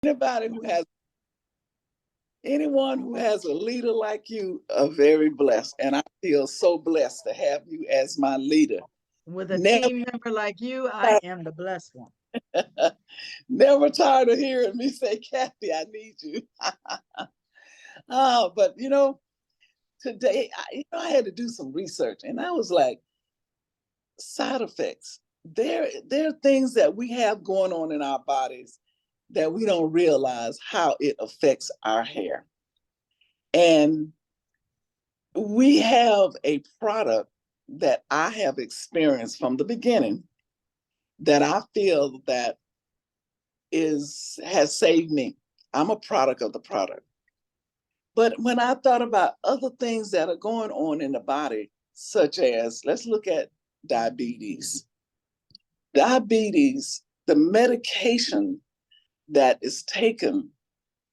Anybody who has anyone who has a leader like you are very blessed. And I feel so blessed to have you as my leader. With a Never team member like you, I am the blessed one. never tired of hearing me say, Kathy, I need you. But today I had to do some research and I was like, side effects. There are things that we have going on in our bodies that we don't realize how it affects our hair. And we have a product that I have experienced from the beginning that I feel that is has saved me. I'm a product of the product. But when I thought about other things that are going on in the body, such as let's look at diabetes. Diabetes, the medication that is taken,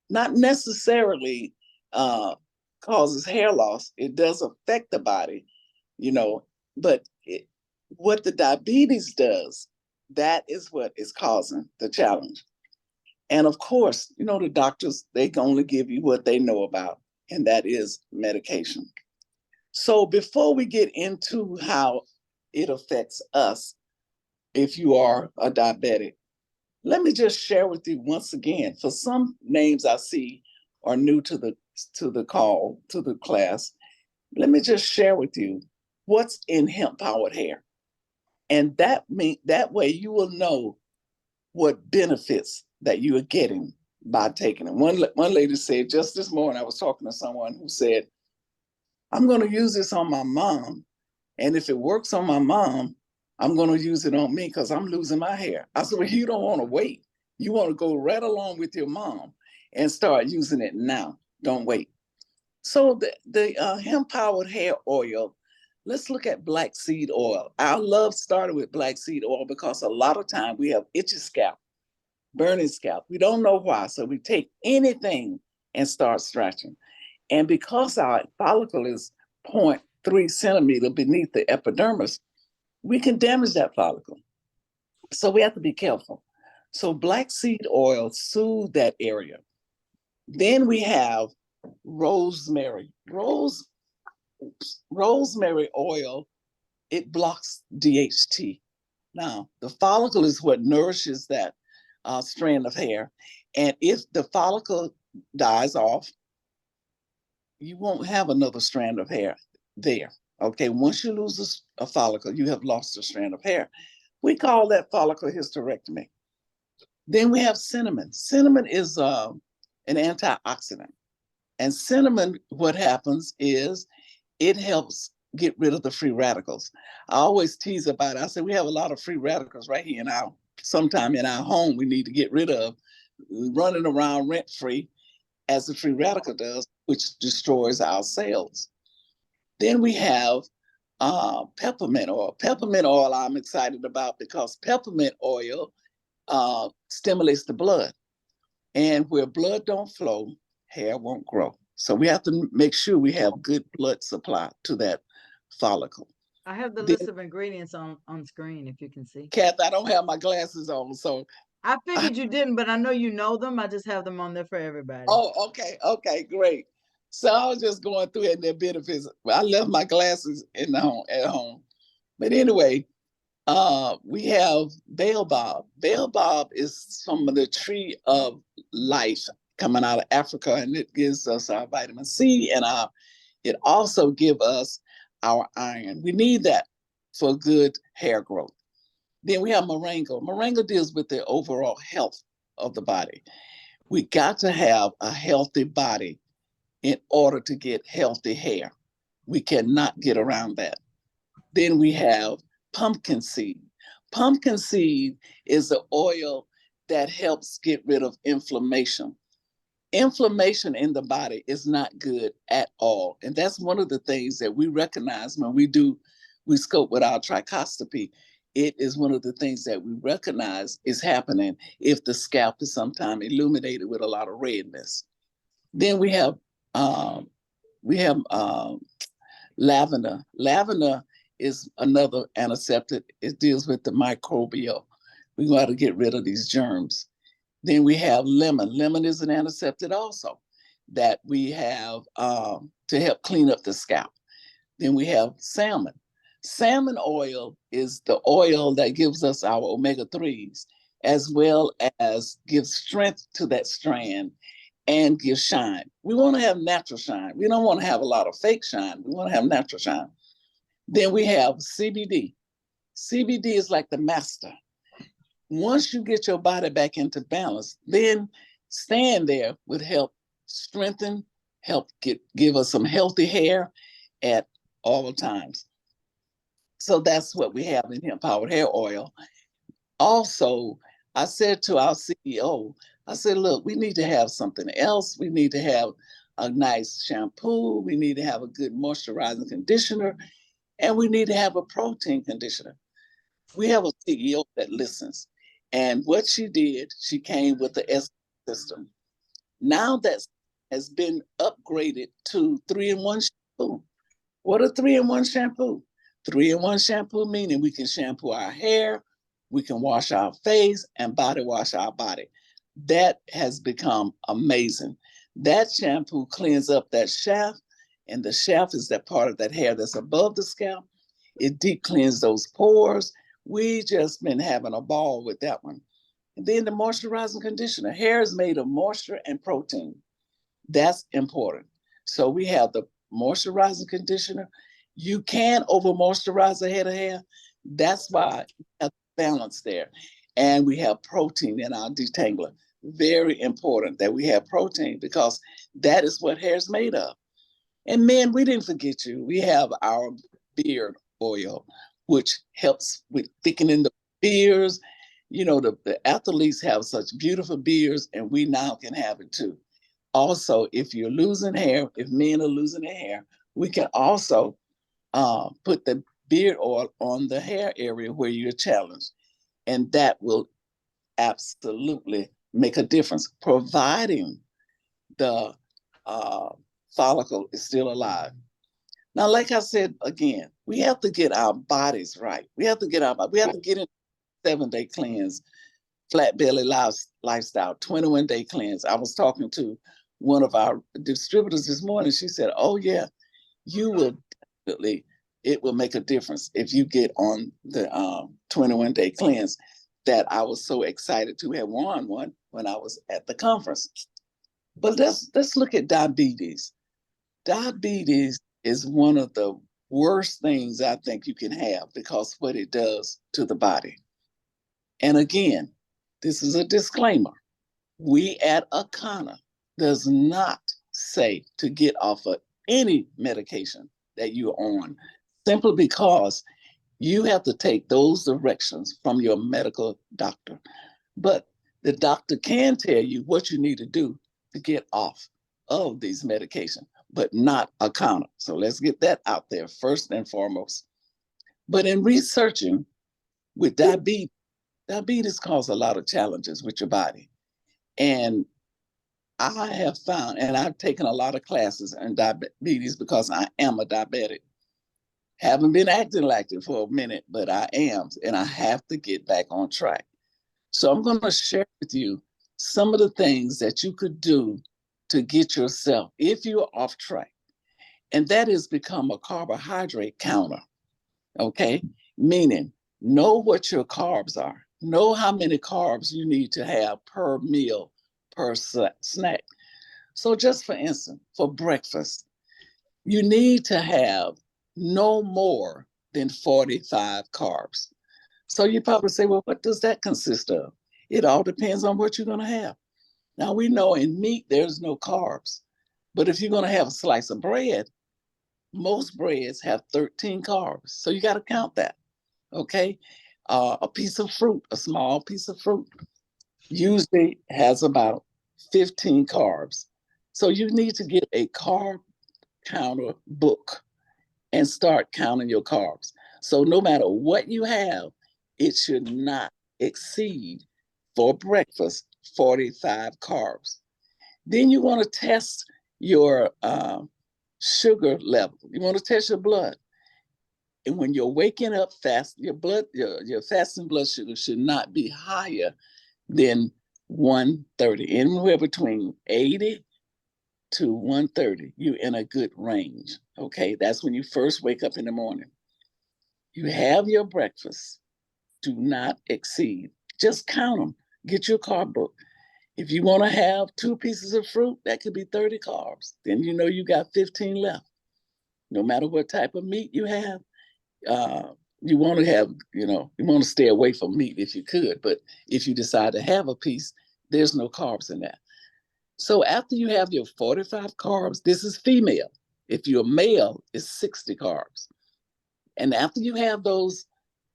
not necessarily uh, causes hair loss. It does affect the body, you know, but what the diabetes does, that is what is causing the challenge. And of course, the doctors, they can only give you what they know about, and that is medication. So before we get into how it affects us, if you are a diabetic, let me just share with you once again. For some names I see are new to the call, to the class. Let me just share with you what's in hemp powered hair. And that way you will know what benefits that you are getting by taking it. One lady said just this morning, I was talking to someone who said, I'm going to use this on my mom. And if it works on my mom, I'm going to use it on me because I'm losing my hair. I said, well, you don't want to wait. You want to go right along with your mom and start using it now. Don't wait. So the hemp powered hair oil, let's look at black seed oil. Our love started with black seed oil because a lot of time we have itchy scalp, burning scalp. We don't know why. So we take anything and start stretching. And because our follicle is 0.3 centimeter beneath the epidermis, we can damage that follicle. So we have to be careful. So black seed oil soothe that area. Then we have rosemary. Rosemary oil, it blocks DHT. Now, the follicle is what nourishes that strand of hair. And if the follicle dies off, you won't have another strand of hair there. Okay, once you lose a follicle, you have lost a strand of hair. We call that follicle hysterectomy. Then we have cinnamon. Cinnamon is an antioxidant. And cinnamon, what happens is it helps get rid of the free radicals. I always tease about it. I say we have a lot of free radicals right here sometime in our home we need to get rid of, running around rent free as the free radical does, which destroys our cells. Then we have peppermint oil. Peppermint oil I'm excited about because peppermint oil stimulates the blood. And where blood don't flow, hair won't grow. So we have to make sure we have good blood supply to that follicle. I have the Then, list of ingredients on screen if you can see. Kath, I don't have my glasses on, so I figured you didn't, but I know you know them. I just have them on there for everybody. oh, okay, great. So I was just going through it and their benefits. I left my glasses at home. But anyway, we have baobab. Baobab is from the tree of life coming out of Africa, and it gives us our vitamin C and it also gives us our iron. We need that for good hair growth. Then we have moringa. Moringa deals with the overall health of the body. We got to have a healthy body in order to get healthy hair. We cannot get around that. Then we have pumpkin seed. Pumpkin seed is the oil that helps get rid of inflammation. Inflammation in the body is not good at all. And that's one of the things that we recognize when we scope with our trichoscopy. It is one of the things that we recognize is happening if the scalp is sometimes illuminated with a lot of redness. Then um, we have lavender. Lavender is another antiseptic. It deals with the microbial. We got to get rid of these germs. Then we have lemon. Lemon is an antiseptic also that we have to help clean up the scalp. Then we have salmon. Salmon oil is the oil that gives us our omega-3s, as well as gives strength to that strand and gives shine. We want to have natural shine. We don't want to have a lot of fake shine. We want to have natural shine. Then we have CBD. CBD is like the master. Once you get your body back into balance, then staying there would help strengthen, help give us some healthy hair at all times. So that's what we have in hemp powered hair oil. Also, I said to our CEO, I said, look, we need to have something else. We need to have a nice shampoo. We need to have a good moisturizing conditioner. And we need to have a protein conditioner. We have a CEO that listens. And what she did, she came with the S system. Now that has been upgraded to 3-in-1 shampoo. What a 3-in-1 shampoo? 3-in-1 shampoo meaning we can shampoo our hair, we can wash our face, and body wash our body. That has become amazing. That shampoo cleans up that shaft, and the shaft is that part of that hair that's above the scalp. It deep cleans those pores. We just been having a ball with that one. And then the moisturizing conditioner. Hair is made of moisture and protein. That's important. So we have the moisturizing conditioner. You can over moisturize a head of hair. That's why we have balance there. And we have protein in our detangler. Very important that we have protein because that is what hair is made of. And men, we didn't forget you. We have our beard oil, which helps with thickening the beards. You know, the athletes have such beautiful beards, and we now can have it too. Also, if you're losing hair, if men are losing their hair, we can also put the beard oil on the hair area where you're challenged. And that will absolutely make a difference, providing the follicle is still alive. Now, like I said again, we have to get our bodies right. We have to get in 7-day cleanse, flat belly lifestyle, 21-day cleanse. I was talking to one of our distributors this morning. She said, oh yeah, you will definitely, it will make a difference if you get on the 21-day cleanse. That I was so excited to have won one when I was at the conference. But let's look at diabetes. Diabetes is one of the worst things I think you can have because what it does to the body. And again, this is a disclaimer. We at Akana does not say to get off of any medication that you're on, simply because you have to take those directions from your medical doctor. But the doctor can tell you what you need to do to get off of these medications, but not Akana. So let's get that out there first and foremost. But in researching with diabetes causes a lot of challenges with your body. And I have found, and I've taken a lot of classes in diabetes because I am a diabetic. Haven't been acting like it for a minute, but I am, and I have to get back on track. So I'm going to share with you some of the things that you could do to get yourself, if you're off track, and that is become a carbohydrate counter, okay? Meaning, know what your carbs are. Know how many carbs you need to have per meal, per snack. So just for instance, for breakfast, you need to have no more than 45 carbs. So you probably say, well, what does that consist of? It all depends on what you're going to have. Now, we know in meat, there's no carbs. But if you're going to have a slice of bread, most breads have 13 carbs. So you got to count that, okay? A piece of fruit, a small piece of fruit, usually has about 15 carbs. So you need to get a carb counter book and start counting your carbs. So no matter what you have, it should not exceed for breakfast 45 carbs. Then you want to test your sugar level. You want to test your blood. And when you're waking up fast, your fasting blood sugar should not be higher than 130. Anywhere between 80 to 130, you're in a good range. Okay, that's when you first wake up in the morning. You have your breakfast. Do not exceed. Just count them. Get your carb book. If you want to have 2 pieces of fruit, that could be 30 carbs. Then you know you got 15 left. No matter what type of meat you have, you want to have, you want to stay away from meat if you could. But if you decide to have a piece, there's no carbs in that. So after you have your 45 carbs, this is female. If you're male, it's 60 carbs. And after you have those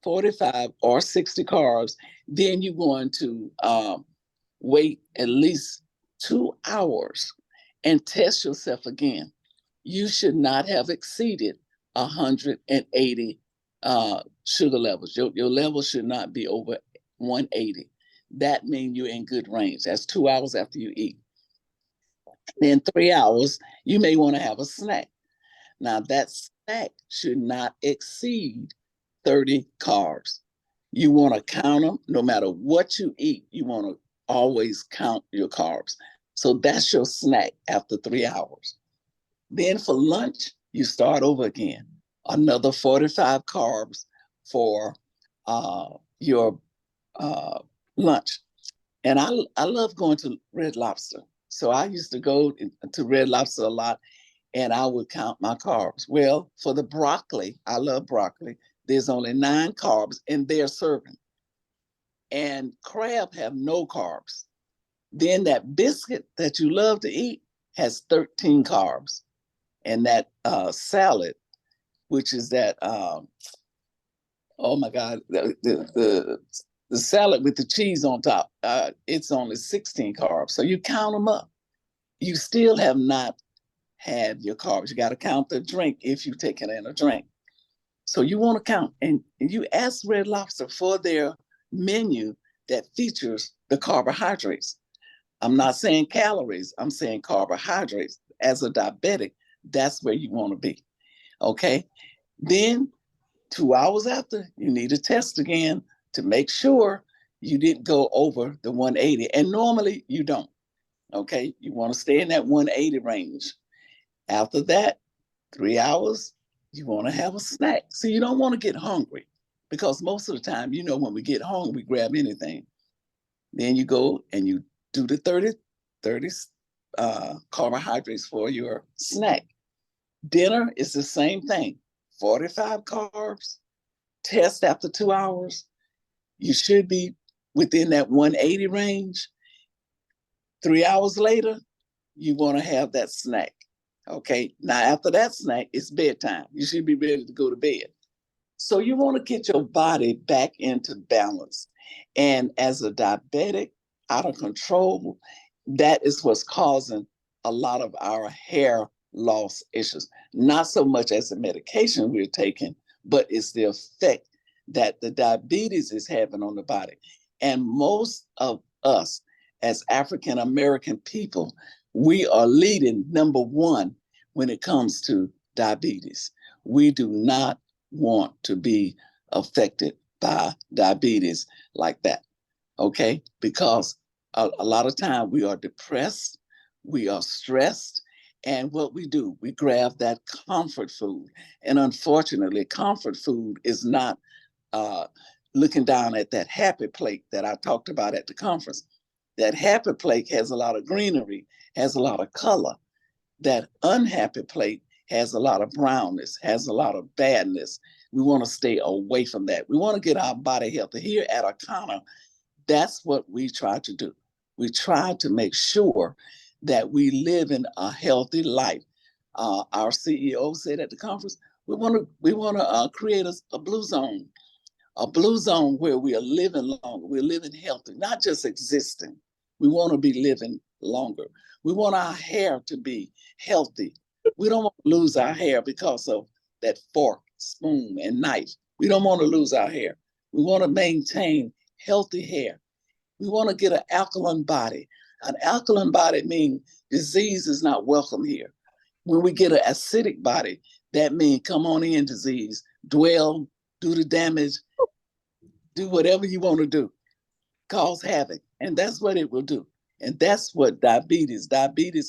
45 or 60 carbs, then you're going to wait at least 2 hours and test yourself again. You should not have exceeded 180 sugar levels. Your level should not be over 180. That means you're in good range. That's 2 hours after you eat. Then 3 hours, you may want to have a snack. Now that snack should not exceed 30 carbs. You want to count them. No matter what you eat, you want to always count your carbs. So that's your snack after 3 hours. Then for lunch, you start over again. Another 45 carbs for your lunch. And I love going to Red Lobster. So I used to go to Red Lobster a lot, and I would count my carbs. Well, for the broccoli, I love broccoli. There's only 9 carbs in their serving. And crab have no carbs. Then that biscuit that you love to eat has 13 carbs. And that salad, which is that, oh my God, the salad with the cheese on top, it's only 16 carbs. So you count them up. You still have not had your carbs. You got to count the drink if you've taken in a drink. So you want to count, and you ask Red Lobster for their menu that features the carbohydrates. I'm not saying calories, I'm saying carbohydrates. As a diabetic, that's where you want to be. Okay. Then 2 hours after, you need to test again to make sure you didn't go over the 180. And normally you don't. Okay. You want to stay in that 180 range. After that, 3 hours, you want to have a snack. So you don't want to get hungry, because most of the time, when we get hungry, we grab anything. Then you go and you do the 30 carbohydrates for your snack. Dinner is the same thing. 45 carbs, test after 2 hours. You should be within that 180 range. 3 hours later, you want to have that snack. Okay, now after that snack, it's bedtime. You should be ready to go to bed. So you want to get your body back into balance. And as a diabetic, out of control, that is what's causing a lot of our hair loss issues. Not so much as the medication we're taking, but it's the effect that the diabetes is having on the body. And most of us as African American people, we are leading number 1 when it comes to diabetes. We do not want to be affected by diabetes like that, okay? Because a lot of time we are depressed, we are stressed, and what we do, we grab that comfort food. And unfortunately, comfort food is not looking down at that happy plate that I talked about at the conference. That happy plate has a lot of greenery, has a lot of color. That unhappy plate has a lot of brownness, has a lot of badness. We want to stay away from that. We want to get our body healthy. Here at Arcana, that's what we try to do. We try to make sure that we live in a healthy life. Our CEO said at the conference, we want to create a blue zone where we are living longer, we're living healthy, not just existing. We want to be living longer. We want our hair to be healthy. We don't want to lose our hair because of that fork, spoon, and knife. We don't want to lose our hair. We want to maintain healthy hair. We want to get an alkaline body. An alkaline body means disease is not welcome here. When we get an acidic body, that means come on in, disease, dwell, do the damage, do whatever you want to do. cause havoc, and that's what it will do. And that's what diabetes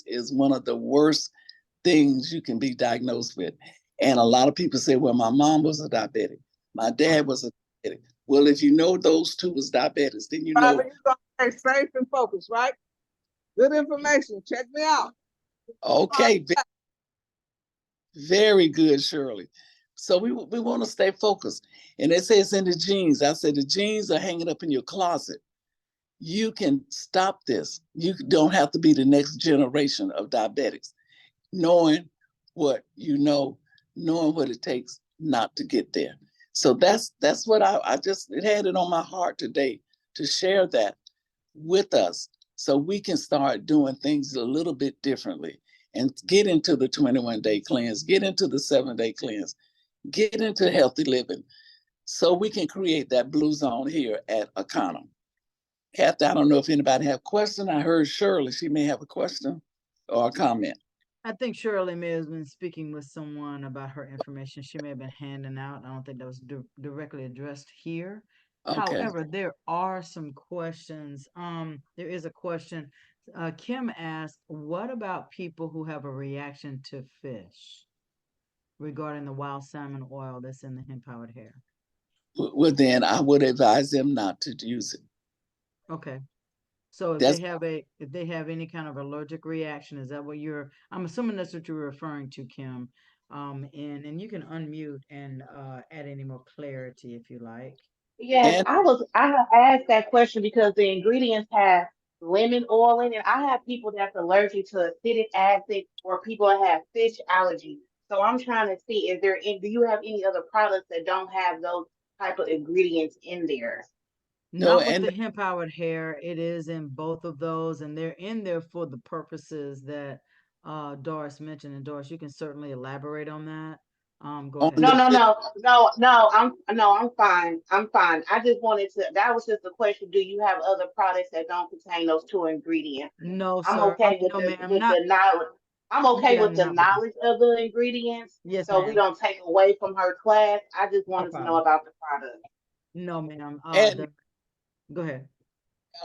is one of the worst things you can be diagnosed with. And a lot of people say, well, my mom was a diabetic, my dad was a diabetic. Well, if you know those two was diabetics, then you know. You're gonna stay safe and focused, right? Good information. Check me out. Okay, very good, Shirley. So we want to stay focused. And it says in the genes, I said the genes are hanging up in your closet. You can stop this. You don't have to be the next generation of diabetics, knowing what you know, knowing what it takes not to get there. So that's what I just it had it on my heart today to share that with us so we can start doing things a little bit differently and get into the 21-day cleanse, get into the 7-day cleanse, get into healthy living so we can create that blue zone here at Econo. Kathy, I don't know if anybody have a question. I heard Shirley, she may have a question or a comment. I think Shirley may have been speaking with someone about her information. She may have been handing out. I don't think that was directly addressed here. Okay. However, there are some questions. There is a question. Kim asked, what about people who have a reaction to fish regarding the wild salmon oil that's in the hemp powered hair? Well, then I would advise them not to use it. Okay. So if they have any kind of allergic reaction, is that what I'm assuming that's what you're referring to, Kim. And you can unmute and add any more clarity if you like. Yes, And I have asked that question because the ingredients have lemon oil in it. I have people that's allergic to acidic acid or people that have fish allergy. So I'm trying to see, do you have any other products that don't have those type of ingredients in there? no, Not with and the hemp powered hair. It is in both of those, and they're in there for the purposes that Doris mentioned. And Doris, you can certainly elaborate on that. Go on ahead. No, the no, fish, no. I'm fine. I'm fine. I just wanted to. That was just a question. Do you have other products that don't contain those two ingredients? No, I'm sir. okay with No, the ma'am. Not. knowledge. I'm okay Yeah, with the not with them. knowledge of the ingredients, Yes, so we ma'am. don't take away from her class. I just No wanted to know problem. about the product. No, ma'am. and Go ahead.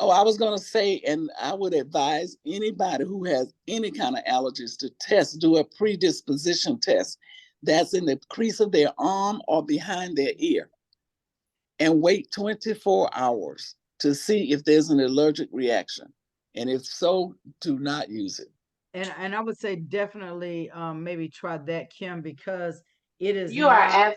I was gonna say, and I would advise anybody who has any kind of allergies to do a predisposition test that's in the crease of their arm or behind their ear, and wait 24 hours to see if there's an allergic reaction. And if so, do not use it. And I would say definitely maybe try that, Kim, because it is You are not.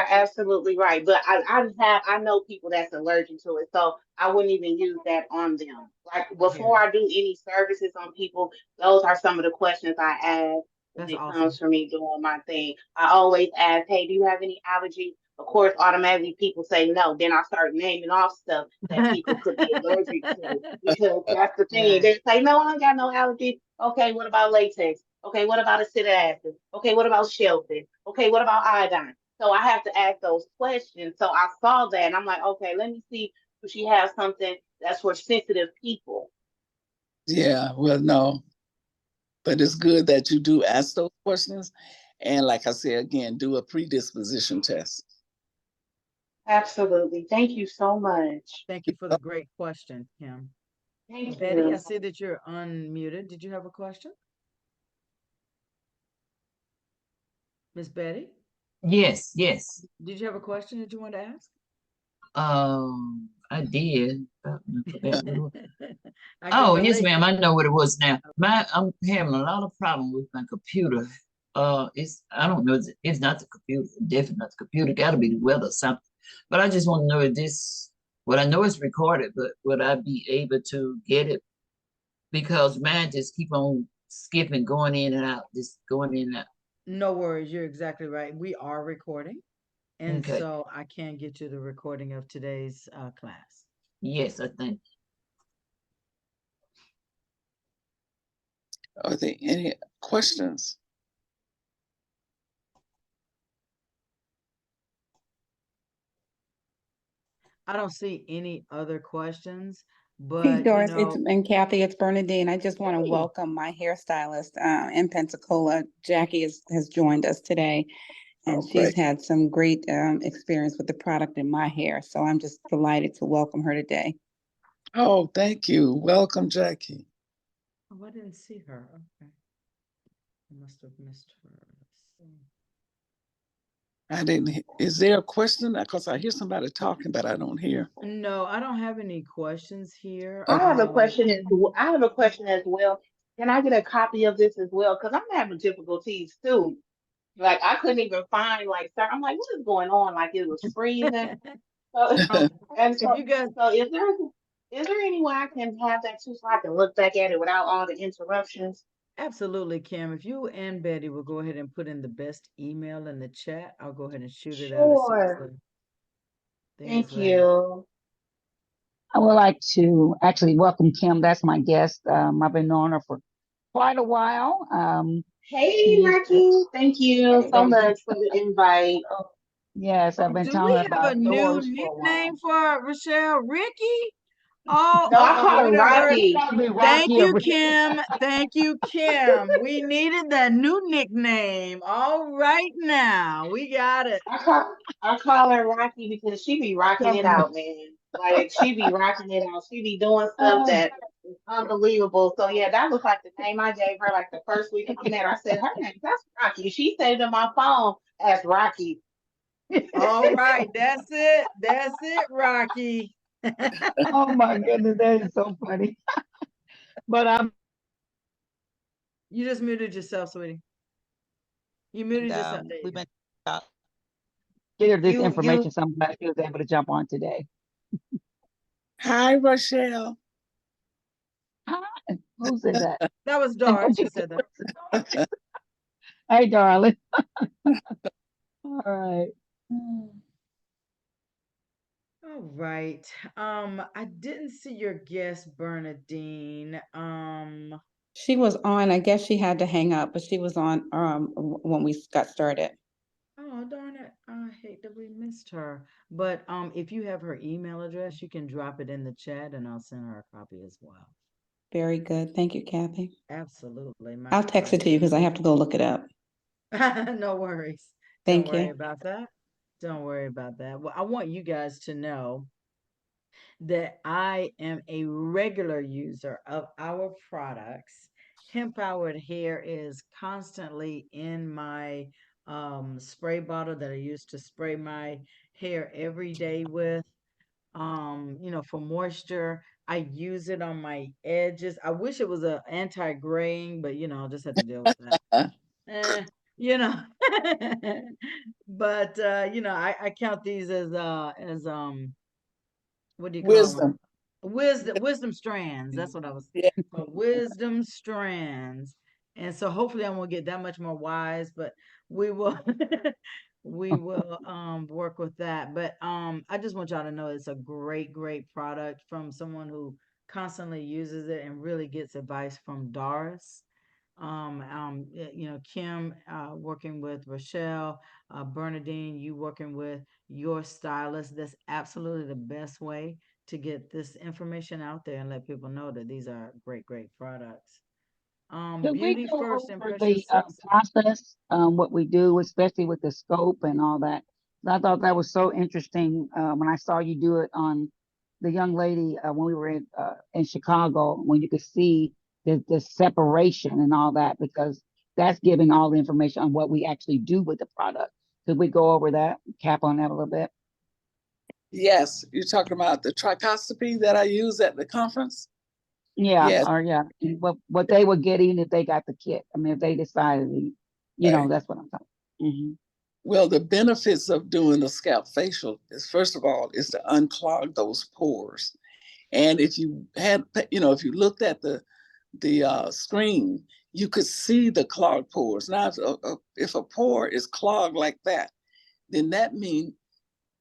absolutely right. But I know people that's allergic to it, so I wouldn't even use that on them. Like Yeah, before I do any services on people, those are some of the questions I ask when that's it awesome. comes for me doing my thing. I always ask, hey, do you have any allergies? Of course, automatically people say no. Then I start naming off stuff that people could be allergic to because that's the thing. Right. They say, no, I don't got no allergies. Okay, what about latex? Okay, what about acidic acid? Okay, what about shellfish? Okay, what about iodine? So I have to ask those questions. So I saw that and I'm like, okay, let me see if she has something that's for sensitive people. Yeah, well, no, but it's good that you do ask those questions. And like I said, again, do a predisposition test. Absolutely. Thank you so much. Thank you for the great question, Kim. Thank Betty, I you. see that you're unmuted. Did you have a question? Miss Betty, Yes, yes. did you have a question that you wanted to ask? I did. I forgot what it was. I can Oh, yes, relate. ma'am. I know what it was now. I'm having a lot of problem with my computer. I don't know. It's not the computer. Definitely not the computer. Got to be the weather or something. But I just want to know if this. Well, I know it's recorded, but would I be able to get it? Because mine just keep on skipping, going in and out, just going in and out. No worries. You're exactly right. We are recording. And Okay. so I can get you the recording of today's class. Yes, I think. Are there any questions? I don't see any other questions, Hey, but Doris, and Kathy, it's Bernadine. I just want to Hey. welcome my hairstylist in Pensacola. Jackie has joined us today, and Oh, she's great. had some great experience with the product in my hair. So I'm just delighted to welcome her today. Oh, thank you. Welcome, Jackie. Oh, I didn't see her. Okay. I must have missed her. Let's see. I didn't, is there a question? Because I hear somebody talking, but I don't hear. No, I don't have any questions here. I have a Okay. question I have a question as well. Can I get a copy of this as well? Because I'm having difficulties too. Like I couldn't even find like I'm like, what is going on? Like it was freezing. So Um, and if you guys, so is there any way I can have that too so I can look back at it without all the interruptions? absolutely, Kim, if you and Betty will go ahead and put in the best email in the chat, I'll go ahead and shoot it out as soon as Sure. the thing is Thank ready. you. I would like to actually welcome Kim. That's my guest. I've been knowing her for quite a while. Hey, She is, Ricky. Thank you hey, so baby. much for the invite. Yes, I've Oh, been do telling her we have a about new yours for a while. nickname for Rochelle? Ricky? Oh, No, I call we him done heard. Rocky. Gotta be Thank Rocky or you, Kim. Thank you, Kim. We needed that new nickname. All right now, we got it. I call her Rocky because she be rocking it out, man. Like she be rocking it out. She be doing stuff that is unbelievable. So yeah, that was like the name I gave her like the first week I met her. I said her name that's Rocky. She saved in my phone as Rocky. All right, that's it. That's it, Rocky. Oh my goodness, that is so funny. But I'm You just muted yourself, sweetie. You muted yourself. There you we've go. been uh, get her this You information, so I'm glad she was able to jump on today. Hi, Rochelle. Hi, who said that? That was Doris who said that. Hey, darling. All right. All right. I didn't see your guest, Bernadine. She was on, I guess she had to hang up, but she was on when we got started. Oh, darn it. I hate that we missed her. But if you have her email address, you can drop it in the chat and I'll send her a copy as well. Very good. Thank you, Kathy. Absolutely. My I'll text it to you because I have to go look it up. pleasure. No worries. Don't Thank worry you. about that. Don't worry about that. Well, I want you guys to know that I am a regular user of our products. Hemp powered hair is constantly in my spray bottle that I use to spray my hair every day with. For moisture. I use it on my edges. I wish it was a anti-graying, but I'll just have to deal with that. Eh, you know. But I count these as what do you call them? Wisdom. Wisdom strands. That's what I was. Yeah. Wisdom strands. And so hopefully I won't get that much more wise, but we will we will work with that. But I just want y'all to know it's a great product from someone who constantly uses it and really gets advice from Doris. Kim working with Rochelle, Bernadine, you working with your stylist. That's absolutely the best way to get this information out there and let people know that these are great products. Could we Beauty go first over impression the sets. process, what we do, especially with the scope and all that? I thought that was so interesting when I saw you do it on the young lady when we were in Chicago, when you could see the separation and all that, because that's giving all the information on what we actually do with the product. Could we go over that, cap on that a little bit? Yes, you're talking about the trichoscopy that I use at the conference? Yeah, Yes. or yeah, and what they would get in if they got the kit. I mean, if they decided, Right. that's what I'm talking. Mm-hmm. Well, the benefits of doing the scalp facial is, first of all, is to unclog those pores. And if you had, if you looked at the screen, you could see the clogged pores. Now, if a pore is clogged like that, then that means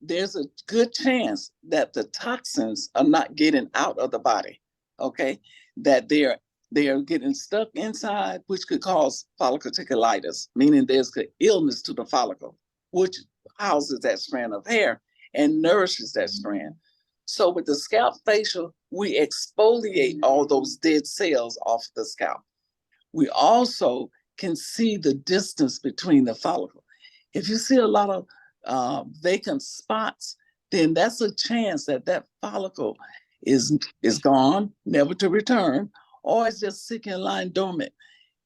there's a good chance that the toxins are not getting out of the body. Okay, that they are getting stuck inside, which could cause folliculitis, meaning there's the illness to the follicle, which houses that strand of hair and nourishes that strand. So with the scalp facial, we exfoliate all those dead cells off the scalp. We also can see the distance between the follicle. If you see a lot of vacant spots, then that's a chance that that follicle is gone, never to return, or it's just sitting and lying dormant.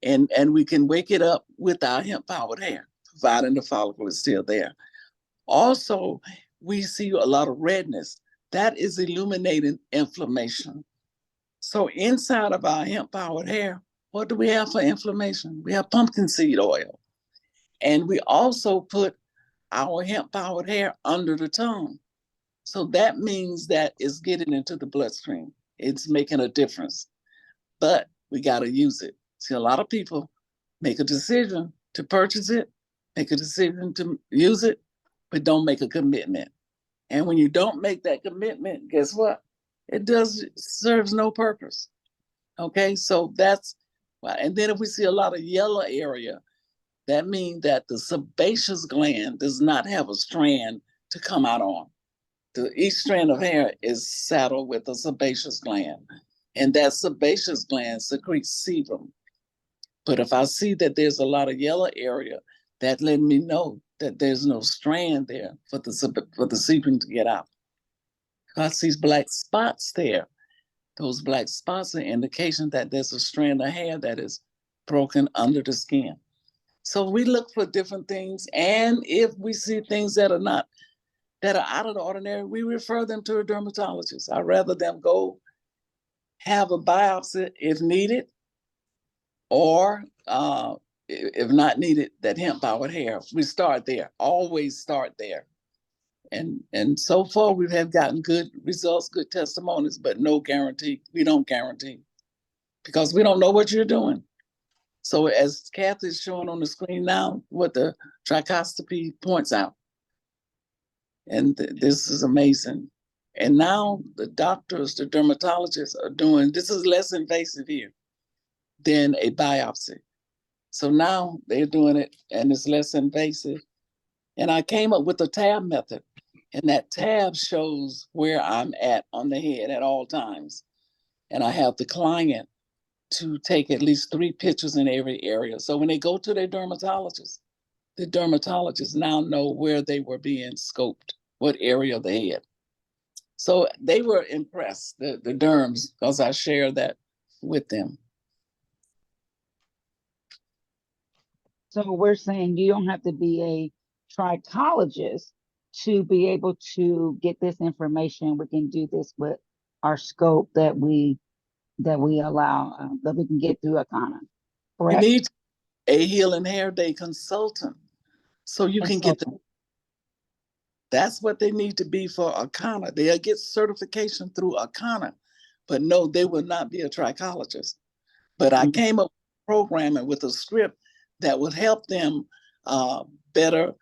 And we can wake it up with our hemp powered hair, providing the follicle is still there. Also, we see a lot of redness. That is illuminating inflammation. So inside of our hemp powered hair, what do we have for inflammation? We have pumpkin seed oil. And we also put our hemp powered hair under the tongue. So that means that it's getting into the bloodstream. It's making a difference. But we got to use it. See, a lot of people make a decision to purchase it, make a decision to use it, but don't make a commitment. And when you don't make that commitment, guess what? It serves no purpose. Okay, so that's why. And then if we see a lot of yellow area, that means that the sebaceous gland does not have a strand to come out on. Each strand of hair is saddled with a sebaceous gland, and that sebaceous gland secretes sebum. But if I see that there's a lot of yellow area, that let me know that there's no strand there for the sebum to get out. If I see black spots there, those black spots are indication that there's a strand of hair that is broken under the skin. So we look for different things, and if we see things that are out of the ordinary, we refer them to a dermatologist. I'd rather them go have a biopsy if needed, or if not needed, that hemp powered hair. We start there, always start there. And so far we have gotten good results, good testimonies, but no guarantee. We don't guarantee because we don't know what you're doing. So as Kathy is showing on the screen now, what the trichoscopy points out. And this is amazing. And now the doctors, the dermatologists are doing, this is less invasive here than a biopsy. So now they're doing it and it's less invasive. And I came up with a tab method, and that tab shows where I'm at on the head at all times. And I have the client to take at least 3 pictures in every area. So when they go to their dermatologist, the dermatologists now know where they were being scoped, what area of the head. So they were impressed, the derms, because I shared that with them. So we're saying you don't have to be a trichologist to be able to get this information. We can do this with our scope that we allow, that we can get through Akana. You Correct? need a Healing Hair Day consultant so you can get Consultant. that's what they need to be for Akana. They'll get certification through Akana, but no, they will not be a trichologist. But I came up with programming with a script that would help them better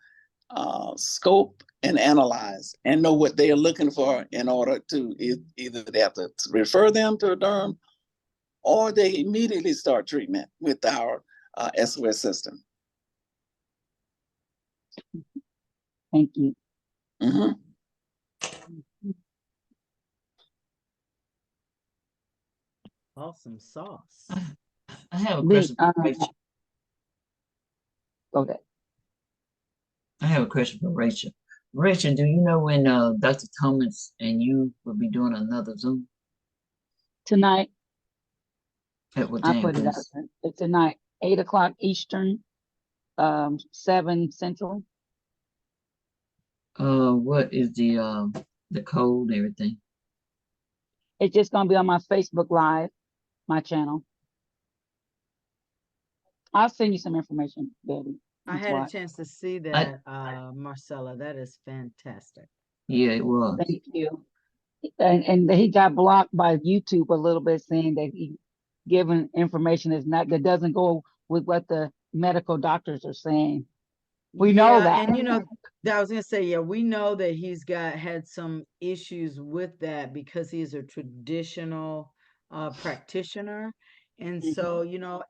scope and analyze and know what they are looking for in order to either they have to refer them to a derm or they immediately start treatment with our SOS system. Thank you. Mm-hmm. Awesome sauce. I have a We, question for Rachel. okay. I have a question for Rachel. Rachel, do you know when Dr. Thomas and you will be doing another Zoom? Tonight, At what I time, put it out please? there. It's tonight, 8 o'clock Eastern, 7 Central. What is the code and everything? It's just gonna be on my Facebook Live, my channel. I'll send you some information, Betty. I That's had a why. chance to see that, Marcella. That is fantastic. Yeah, it was. Thank you. And he got blocked by YouTube a little bit, saying that he given information that doesn't go with what the medical doctors are saying. We know that. And I was gonna say, yeah, we know that he's had some issues with that because he is a traditional practitioner. And so,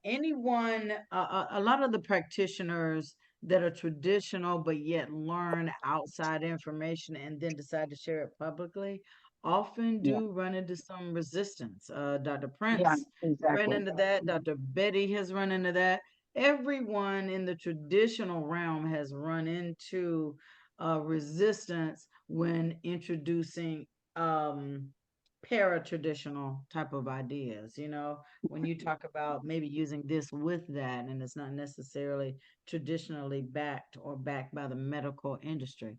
anyone, a lot of the practitioners that are traditional but yet learn outside information and then decide to share it publicly often Yeah, do run into some resistance. Dr. yeah, Prince ran exactly. into that. Dr. Betty has run into that. Everyone in the traditional realm has run into resistance when introducing para-traditional type of ideas, when you talk about maybe using this with that, and it's not necessarily traditionally backed or backed by the medical industry.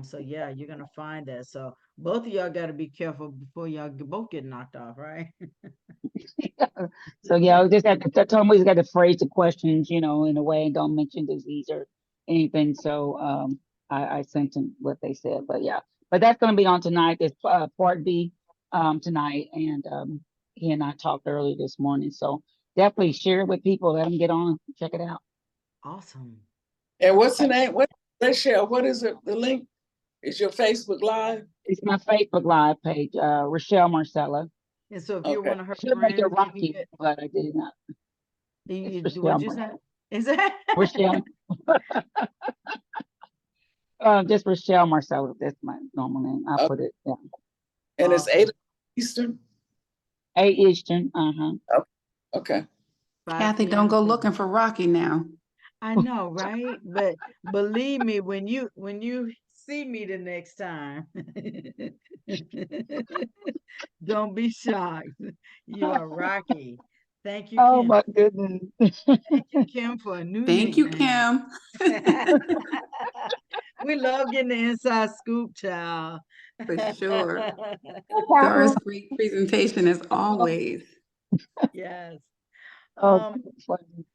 So yeah, you're gonna find that. So both of y'all got to be careful before y'all both get knocked off, right? So yeah, I just have to tell them we just got to phrase the questions, in a way and don't mention disease or anything. So I sent them what they said, but yeah, but that's going to be on tonight. There's part B tonight, and he and I talked early this morning. So definitely share it with people. Let them get on, check it out. Awesome. And what's the name? Let's share. What is it? The link is your Facebook Live. It's my Facebook Live page, Rochelle Marcella. And so if you're Okay. one of her Should make friends, it you can Rocky, get, but I did not. what'd Rochelle you say? Marcella. Is that? Rochelle. Just Rochelle Marcella. That's my normal name. I Okay. put it down. And it's Awesome. 8 Eastern. 8 Eastern. Okay. 5 Kathy, p.m. don't go to- looking for Rocky now. I know, right? But believe me, when you see me the next time, don't be shocked. You are Rocky. Thank you, Oh Kim. my goodness. Thank you, Kim, for a new Thank you, nickname. Kim. We love getting the inside scoop, child. For sure. Papa. Doris, great presentation as always. Yes. Oh, Um, that's funny.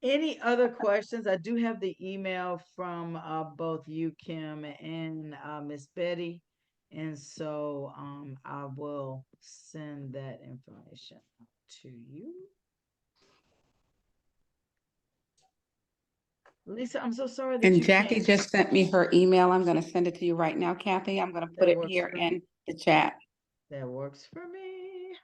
Any other questions? I do have the email from both you, Kim, and Miss Betty. And so I will send that information to you. Lisa, I'm so sorry that And you Jackie can't. just sent me her email. I'm going to send it to you right now, Kathy. I'm going to put That it works here for me. in the chat. That works for me.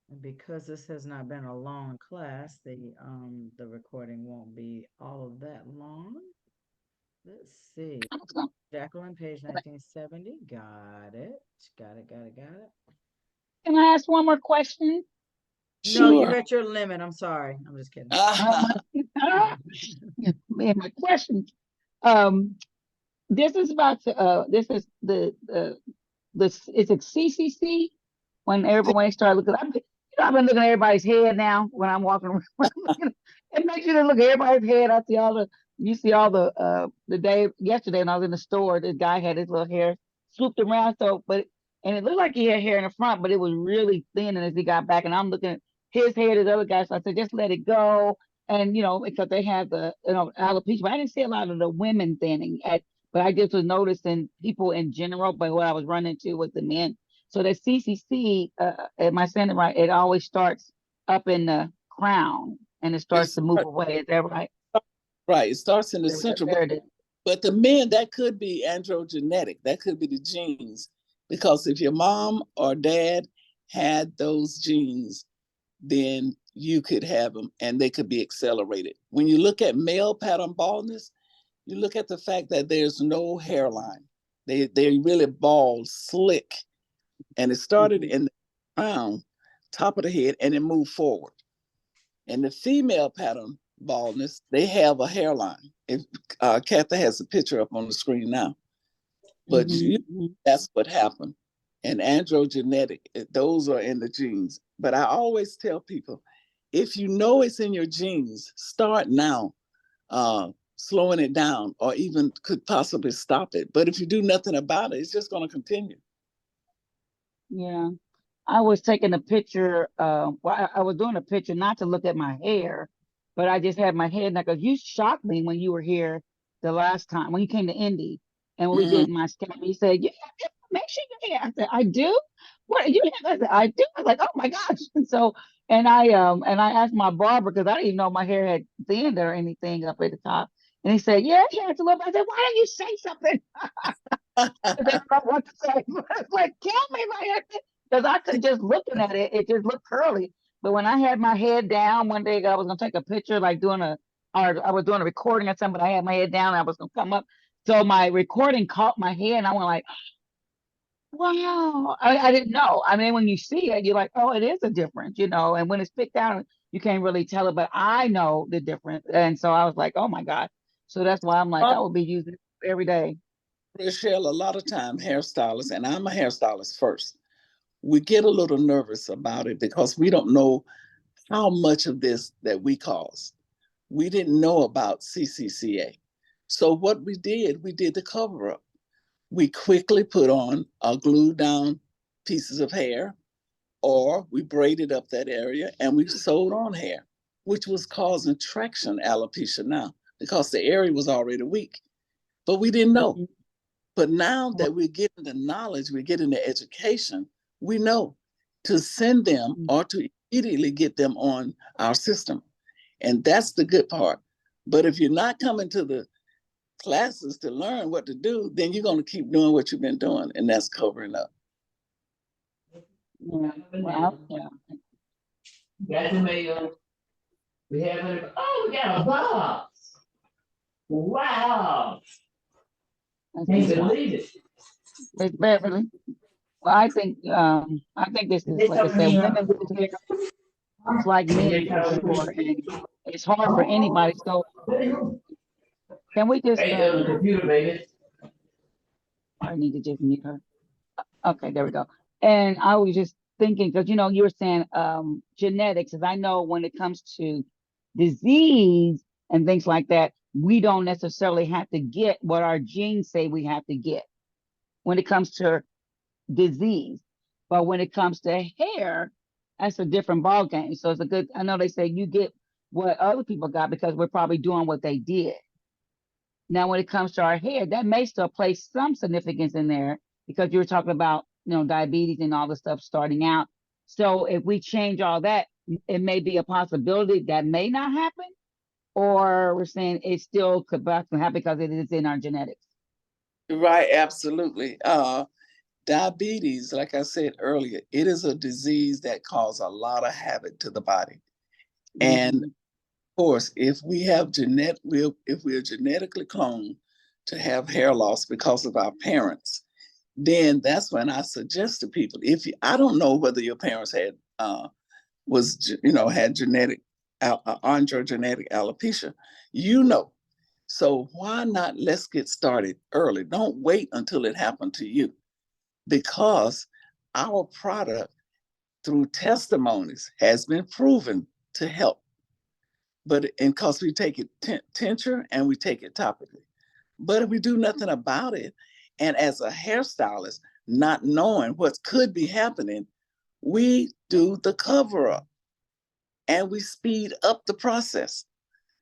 And because this has not been a long class, the recording won't be all of that long. Let's see. Jacqueline, page 1970. Got it. Got it. Can I ask one more question? No, you're Sure. at your limit. I'm sorry. I'm just kidding. Man, my question. This is about this is the is it CCC when everyone started looking. I've been looking at everybody's head now when I'm walking around. It makes you to look at everybody's head. You see all the day yesterday when I was in the store, this guy had his little hair swooped around. And it looked like he had hair in the front, but it was really thin. And as he got back, and I'm looking at his hair, the other guy, so I said, just let it go. And because they had the alopecia, but I didn't see a lot of the women thinning but I just was noticing people in general. But what I was running into was the men. So the CCC, am I saying it right? It always starts up in the crown and it starts to move away. Is that right? Right. It starts in the central. But the men, that could be androgenetic. That could be the genes. Because if your mom or dad had those genes, then you could have them and they could be accelerated. When you look at male pattern baldness, you look at the fact that there's no hairline. They really bald, slick. And it started in the crown, top of the head, and it moved forward. And the female pattern baldness, they have a hairline. If Katha has a picture up on the screen now. But that's what happened. And androgenetic, those are in the genes. But I always tell people, if you know it's in your genes, start now slowing it down, or even could possibly stop it. But if you do nothing about it, it's just going to continue. Yeah. I was taking a picture. I was doing a picture not to look at my hair, but I just had my head. And because you shocked me when you were here the last time when you came to Indy, and when we did my scalp, you said, "You have information in your hair." I said, "I do." What you have? I said, "I do." I was like, "Oh my gosh!" And so, and I asked my barber because I didn't even know my hair had thinned or anything up at the top, and he said, "Yeah, yeah, it's a little bit." I said, "Why don't you say something?" I didn't know what to say. I was like, "Kill me, my hair." Because I could just looking at it, it just looked curly. But when I had my head down one day, I was gonna take a picture, like or I was doing a recording or something, but I had my head down and I was gonna come up. So my recording caught my head and I went like, wow. I didn't know. I mean, when you see it, you're like, oh, it is a difference, and when it's picked out, you can't really tell it, but I know the difference. And so I was like, oh my God. So that's why I'm like, I will be using it every day. Rochelle, a lot of time hairstylists, and I'm a hairstylist first, we get a little nervous about it because we don't know how much of this that we cause. We didn't know about CCCA. So what we did the cover up. We quickly put on or glued down pieces of hair, or we braided up that area and we sewed on hair, which was causing traction alopecia now because the area was already weak. But we didn't know. But now that we're getting the knowledge, we're getting the education, we know to send them or to immediately get them on our system. And that's the good part. But if you're not coming to the classes to learn what to do, then you're going to keep doing what you've been doing, and that's covering up. Yeah. Well, yeah. Got the mail. We have it. Oh, we got a box. Wow. That's Can't good. believe it. Miss Beverly. Well, I think this is, like I said, women lose hair. It's like men for sure, and it's hard for anybody. So can we just? Hey, on the computer, baby. I need to just mute her. Okay, there we go. And I was just thinking, because you were saying genetics, as I know when it comes to disease and things like that, we don't necessarily have to get what our genes say we have to get when it comes to disease. But when it comes to hair, that's a different ball game. So it's a good, I know they say you get what other people got because we're probably doing what they did. Now, when it comes to our hair, that may still place some significance in there because you were talking about, diabetes and all the stuff starting out. So if we change all that, it may be a possibility that may not happen, or we're saying it still could happen because it is in our genetics. Right, absolutely. Diabetes, like I said earlier, it is a disease that causes a lot of havoc to the body. And of course, if we are genetically cloned to have hair loss because of our parents, then that's when I suggest to people, I don't know whether your parents had genetic androgenetic alopecia, so why not, let's get started early. Don't wait until it happened to you, because our product through testimonies has been proven to help. But because we take it tincture and we take it topically. But if we do nothing about it, and as a hairstylist, not knowing what could be happening, we do the cover up and we speed up the process.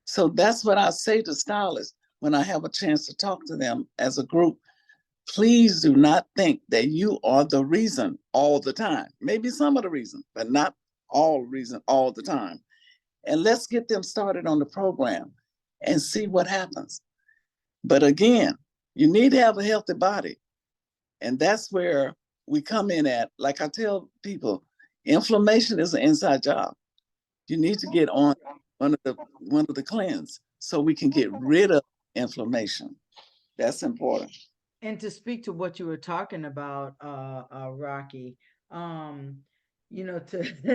So that's what I say to stylists when I have a chance to talk to them as a group. Please do not think that you are the reason all the time. Maybe some of the reason, but not all reason all the time. And let's get them started on the program and see what happens. But again, you need to have a healthy body. And that's where we come in at, like I tell people, inflammation is an inside job. You need to get on one of the cleanse so we can get rid of inflammation. That's important. And to speak to what you were talking about, Rocky, to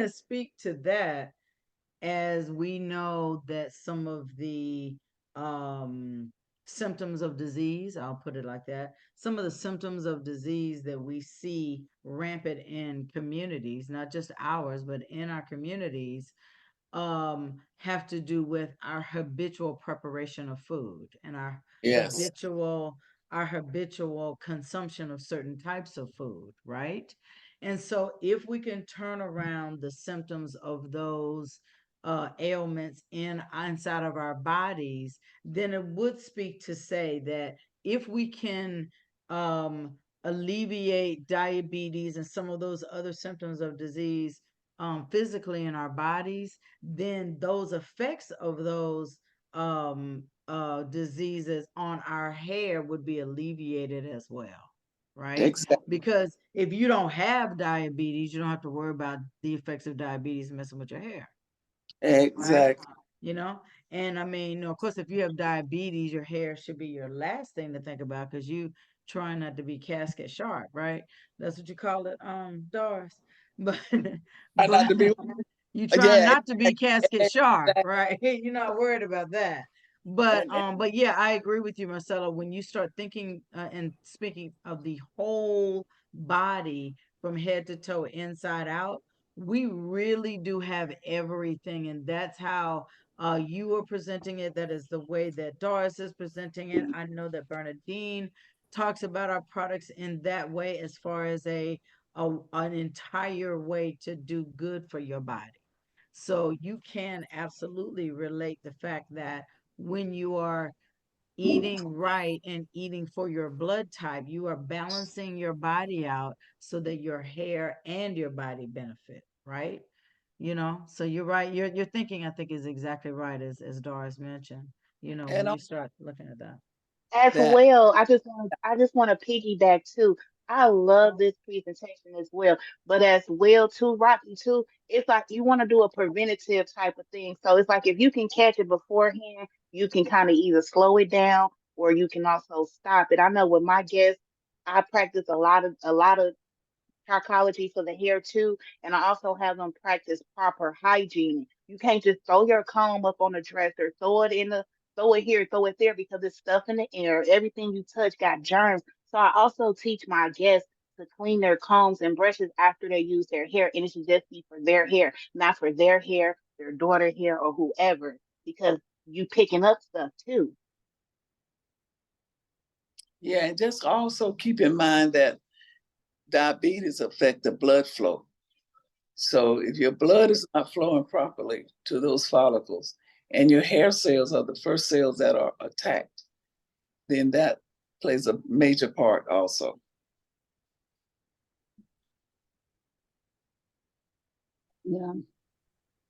speak to that, as we know that some of the symptoms of disease, I'll put it like that, some of the symptoms of disease that we see rampant in communities, not just ours, but in our communities, have to do with our habitual preparation of food and Yes. habitual consumption of certain types of food, right? And so if we can turn around the symptoms of those ailments inside of our bodies, then it would speak to say that if we can alleviate diabetes and some of those other symptoms of disease physically in our bodies, then those effects of those diseases on our hair would be alleviated as well, right? Exactly. Because if you don't have diabetes, you don't have to worry about the effects of diabetes messing with your hair. Exactly. Right? And I mean, of course, if you have diabetes, your hair should be your last thing to think about because you trying not to be casket sharp, right? That's what you call it, Doris. But, Not but to be, you trying not to be yeah, casket sharp, right? You're not worried about that. But yeah, I agree with you, Marcella. When you start thinking and speaking of the whole body from head to toe, inside out, we really do have everything, and that's how you are presenting it. That is the way that Doris is presenting it. I know that Bernadine talks about our products in that way, as far as an entire way to do good for your body. So you can absolutely relate the fact that when you are eating right and eating for your blood type, you are balancing your body out so that your hair and your body benefit, right? So you're right. Your thinking, I think, is exactly right, as Doris mentioned. When And you on start looking at that. As that, well, I just want to piggyback too. I love this presentation as well, but as well too, Rocky too. It's like you want to do a preventative type of thing. So it's like if you can catch it beforehand, you can kind of either slow it down or you can also stop it. I know with my guests, I practice a lot of trichology for the hair too, and I also have them practice proper hygiene. You can't just throw your comb up on the dresser, throw it here, throw it there because it's stuff in the air. Everything you touch got germs. So I also teach my guests to clean their combs and brushes after they use their hair, and it should just be for their hair, not for their hair, their daughter hair, or whoever, because you picking up stuff too. yeah, and just also keep in mind that diabetes affect the blood flow. So if your blood is not flowing properly to those follicles, and your hair cells are the first cells that are attacked, then that plays a major part also. Yeah,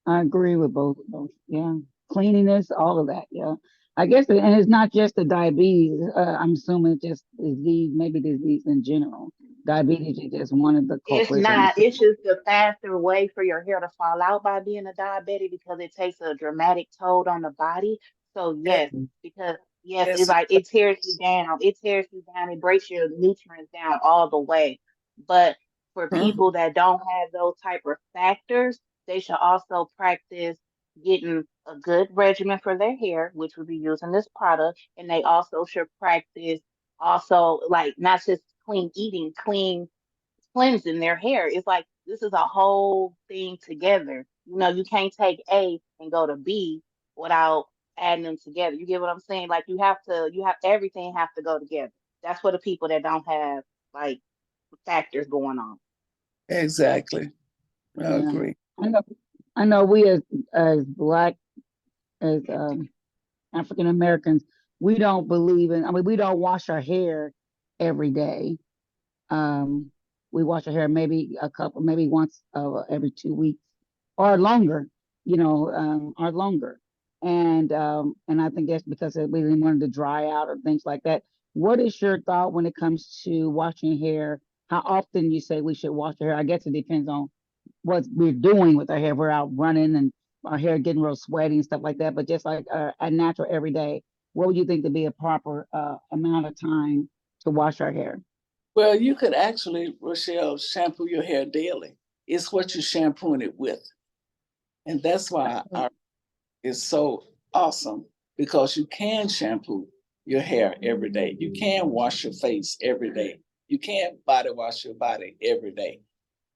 I agree with both of those. Yeah, cleanliness, all of that. Yeah, I guess, and it's not just the diabetes. I'm assuming it's just disease, maybe disease in general. Diabetes is just one of the It's culprits. And not. It's just the faster way for your hair to fall out by being a diabetic because it takes a dramatic toll on the body. So yes, because yes, it's Yes, like it tears you down. It tears you down. It breaks your nutrients down all the way. But for mhm. people that don't have those type of factors, they should also practice getting a good regimen for their hair, which would be using this product, and they also should practice also like not just clean eating, cleansing their hair. It's like this is a whole thing together. You can't take A and go to B without adding them together. You get what I'm saying? Like you have everything have to go together. That's for the people that don't have like factors going on. Exactly. I yeah, agree. I know. I know we as black as African Americans, we don't believe in. I mean, we don't wash our hair every day. Um, we wash our hair maybe maybe once every 2 weeks or longer. Or longer. And I think that's because we didn't want it to dry out or things like that. What is your thought when it comes to washing hair? How often you say we should wash our hair? I guess it depends on what we're doing with our hair. We're out running and our hair getting real sweaty and stuff like that. But just like a natural every day, what would you think to be a proper amount of time to wash our hair? Well, you could actually, Rochelle, shampoo your hair daily. It's what you're shampooing it with. And that's why our is so awesome, because you can shampoo your hair every day. You can wash your face every day. You can body wash your body every day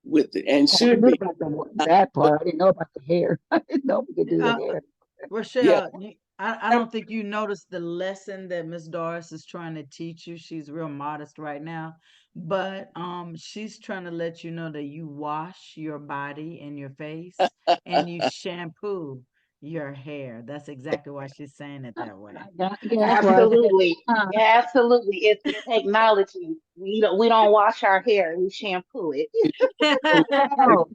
with it, and Oh, I should knew be. about that part. I didn't know about the hair. I didn't know we could do the Uh, hair. Yeah. Rochelle, I don't think you noticed the lesson that Miss Doris is trying to teach you. She's real modest right now, but she's trying to let you know that you wash your body and your face and you shampoo your hair. That's exactly why she's saying it that way. Yeah, that's what I said. Absolutely. Uh, Yeah, absolutely. It's the technology. We don't wash our hair. We shampoo it. oh,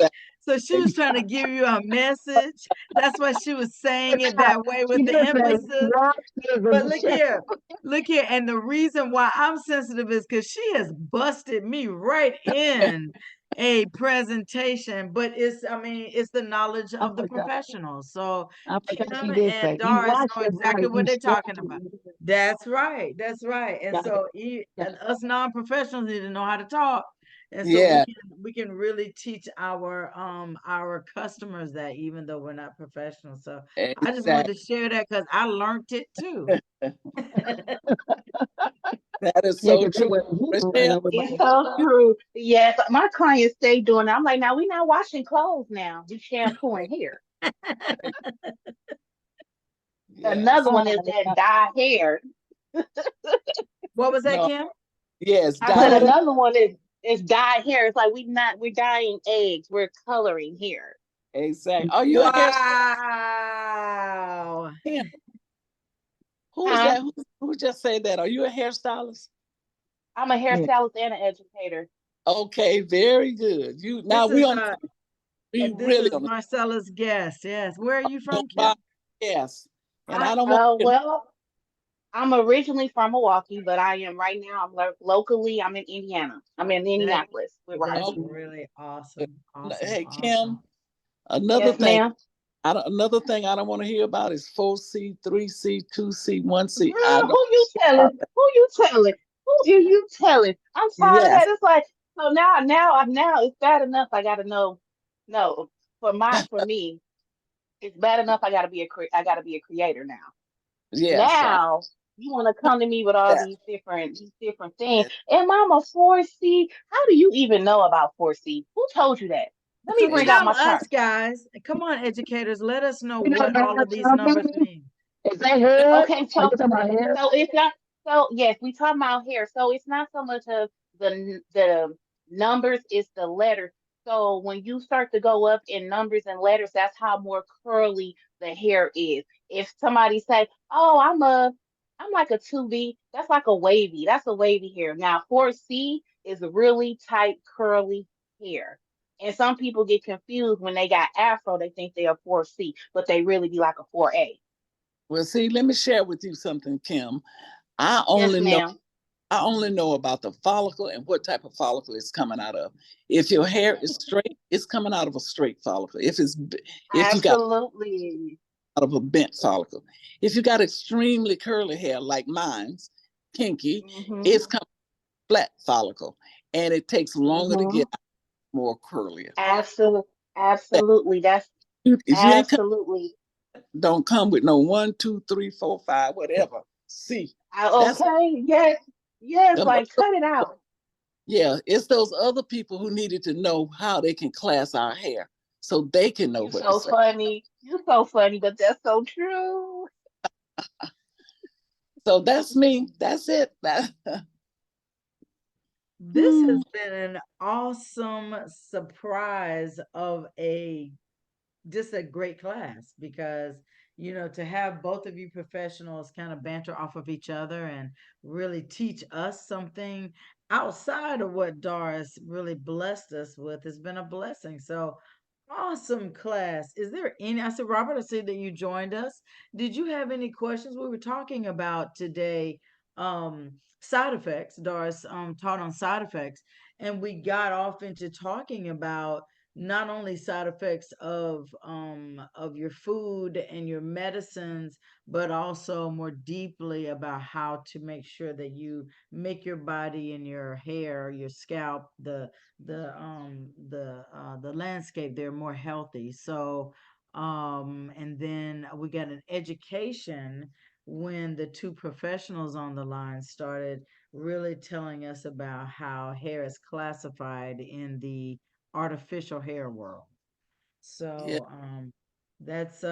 So she was trying to give you a message. That's why she was saying it that way with she the did say emphasis. wash But the shit. look here, and the reason why I'm sensitive is because she has busted me right in a presentation. But I mean, it's the knowledge I of the forgot. professionals. So I forgot Kim she did and say you Doris wash know your body, exactly you what they're talking about. shampoo. That's right. That's right. And Got it. so Got and us non-professionals need to know how to talk. And so Yeah, we can really teach our customers that even though we're not professionals. So I just wanted to exactly. share that because I learned it too. That is Yeah, so because they true. were Hebrew and Rochelle, It's everybody. so true. Yes, my clients stay doing it. I'm like, now we're not washing clothes now. We shampooing hair. yes. Another Oh, one is that yeah. dye hair. What was that, No, Kim? yes, I said dye. another one is dye hair. It's like we're dyeing eggs. We're coloring hair. Exactly. Are you a hairstylist? Wow. Kim, who is Huh? that? Who just said that? Are you a hairstylist? I'm a Yeah. hairstylist and an educator. Okay, very good. You now This we is on we this really is on the Marcella's guest. Yes. Where are you from, Kim? Bob, yes. And I don't want to Well, I'm originally from Milwaukee, but I am right now. Locally. I'm in Indiana. I'm in That Indianapolis with that's okay. Roger. really awesome. Awesome. Hey Kim, Awesome. another Yes, thing ma'am. another thing I don't want to hear about is 4C, 3C, 2C, 1C. I Girl, don't who you telling? Who you telling? Who are you telling? I'm tired of yes, that. It's like so now it's bad enough. I gotta know. No, for me, it's bad enough. I gotta be a creator now. yes, Now you want to come to me with all that. these different things. And Mama 4C, how do you even know about 4C? Who told you that? Let me So bring out tell my Exactly. us, chart. guys. Come on, educators. Let us know You know what all of about these numbers something? mean. Is that hood? Okay, Are you talking about hair? so it's not so yes, we talk about hair. So it's not so much of the numbers, it's the letters. So when you start to go up in numbers and letters, that's how more curly the hair is. If somebody say, "Oh, I'm like a 2B," that's like a wavy. That's a wavy hair. Now 4C is really tight curly hair. And some people get confused when they got afro, they think they are 4C, but they really be like a 4A. Well, see, let me share with you something, Kim. I Yes, only know ma'am. I only know about the follicle and what type of follicle it's coming out of. If your hair is straight, it's coming out of a straight follicle. If you got Absolutely. out of a bent follicle. If you got extremely curly hair like mine's, kinky, Mm-hmm. it's coming flat follicle, and it takes longer to Mm-hmm. get out, more curlier. Absolutely. Absolutely. That's If you ain't come, absolutely. don't come with no 1, 2, 3, 4, 5, whatever. See, that's Okay. Yes. Yes. them. Like cut it out. Yeah, it's those other people who needed to know how they can class our hair so they can know You're what to so say. funny. You're so funny, but that's so true. So that's me. That's it. This has been an awesome surprise of a just a great class because to have both of you professionals kind of banter off of each other and really teach us something outside of what Doris really blessed us with has been a blessing. So awesome class. Is there any, I said, Robert, I see that you joined us. Did you have any questions? We were talking about today side effects. Doris taught on side effects, and we got off into talking about not only side effects of your food and your medicines, but also more deeply about how to make sure that you make your body and your hair, your scalp, the landscape they're more healthy. So and then we got an education when the two professionals on the line started really telling us about how hair is classified in the artificial hair world. Yeah, So that's